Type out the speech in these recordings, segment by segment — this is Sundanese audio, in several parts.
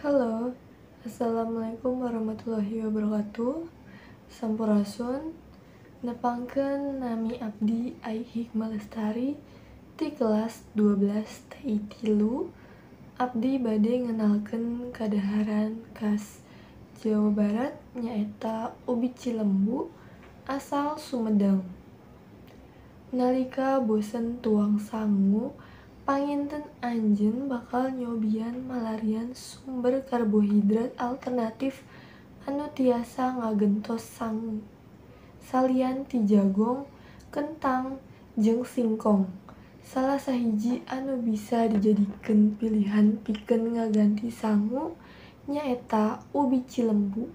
Halo, Assalamualaikum warahmatullahi wabarakatuh. Sampurasun, nepangkeun nami abdi Ai Hikmah Lestari ti kelas 12 TI 3. Abdi bade ngenalkeun kadaharan khas Jawa Barat nyaeta ubi Cilembu asal Sumedang. Nalika bosen tuang sangu, panginten anjeun bakal nyobian malarian sumber karbohidrat alternatif anu tiasa ngagentos sangu. Salian ti jagong, kentang, jeung singkong. Salah sahiji anu bisa dijadikeun pilihan pikeun ngaganti sangu nyaeta ubi Cilembu.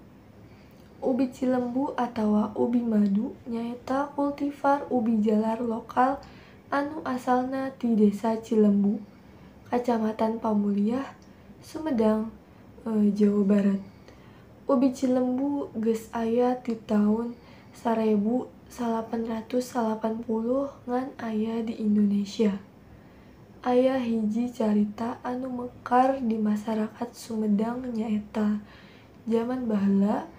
Ubi Cilembu atawa ubi madu nyaeta kultivar ubi jalar lokal anu asalna ti Desa Cilembu, Kacamatan Pamuliah, Sumedang, Jawa Barat. Ubi Cilembu geus aya ti taun 1880 ngan aya di Indonesia. Aya hiji carita anu mekar di masyarakat Sumedang nyaeta zaman baheula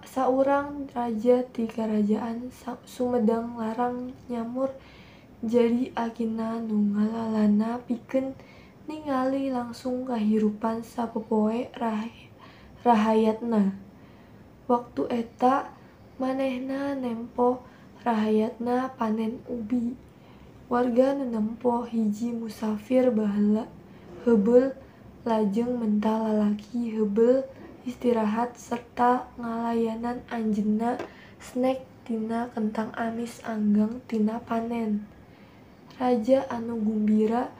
saurang raja ti Karajaan Sumedang larang nyamur jadi agina nu ngalalana pikeun ningali langsung kahirupan sapopoe rahayatna. Waktu eta manehna nempo rahayatna panen ubi. Warga nu nempo hiji musafir baheula heubeul lajeng mental lalaki heubeul istirahat serta ngalayanan anjeunna snack tina kentang amis anggang tina panen. Raja anu gumbira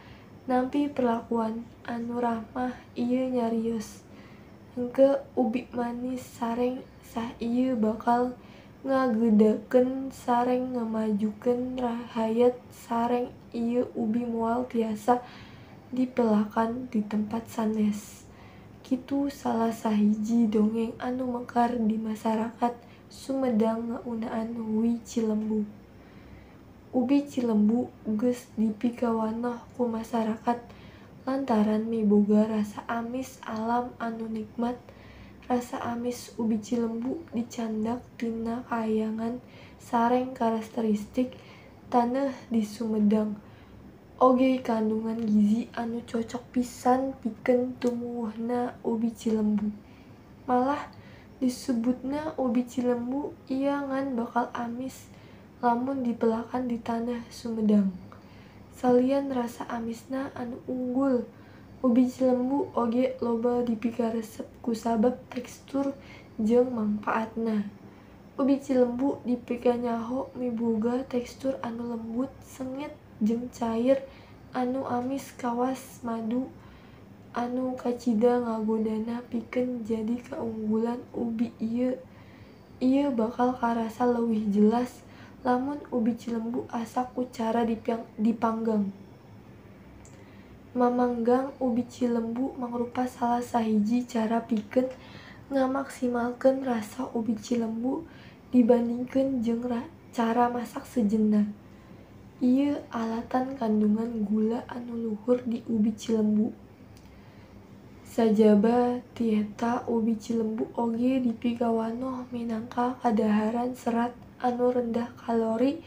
nampi perlakuan anu ramah ieu nyarios, engke ubi manis sareng sah ieu bakal ngageudakeun sareng ngamajukeun rahayat sareng ieu ubi moal tiasa dipelakan di tempat sanes. Kitu salah sahiji dongeng anu mekar di masyarakat Sumedang ngaunaan ubi Cilembu. Ubi Cilembu geus dipikawanoh ku masyarakat lantaran miboga rasa amis alam anu nikmat. Rasa amis ubi Cilembu dicandak tina kahayangan sareng karakteristik taneuh di Sumedang. Oge kandungan gizi anu cocok pisan pikeun tumuwuhna ubi Cilembu. Malah disebutna ubi Cilembu ieu ngan bakal amis lamun dipelakan di taneuh Sumedang. Salian rasa amisna anu unggul, ubi Cilembu oge loba dipikaresep kusabab tekstur jeung mangpaatna. Ubi Cilembu dipikanyaho miboga tekstur anu lembut, sengit, jeung cair anu amis kawas madu anu kacida ngagodana pikeun jadi kaunggulan ubi ieu. Ieu bakal karasa leuwih jelas lamun ubi Cilembu asa ku cara dipanggang. Mamanggang ubi Cilembu mangrupa salah sahiji cara pikeun ngamaksimalkeun rasa ubi Cilembu dibandingkeun jeung cara masak sejenna. Ieu alatan kandungan gula anu luhur di ubi Cilembu. Sajaba ti eta ubi Cilembu oge dipikawanoh minangka kadaharan serat anu rendah kalori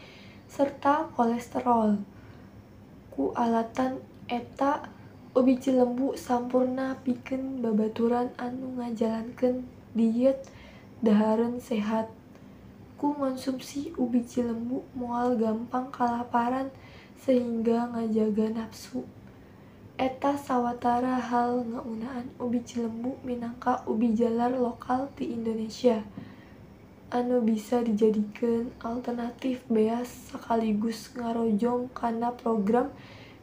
serta kolesterol. Ku alatan eta ubi Cilembu sampurna pikeun babaturan anu ngajalankeun diet dahareun sehat. Ku ngonsumsi ubi Cilembu moal gampang kalaparan sehingga ngajaga nafsu. Eta sawatara hal ngaunaan ubi Cilembu minangka ubi jalar lokal ti Indonesia anu bisa dijadikeun alternatif beas sakaligus ngarojong kana program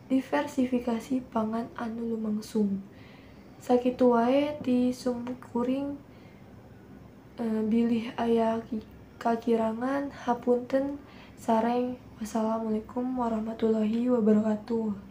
diversifikasi pangan anu lumangsung. Sakitu wae ti sumkuring bilih aya kakirangan hapunten sareng wassalamualaikum warahmatullahi wabarakatuh.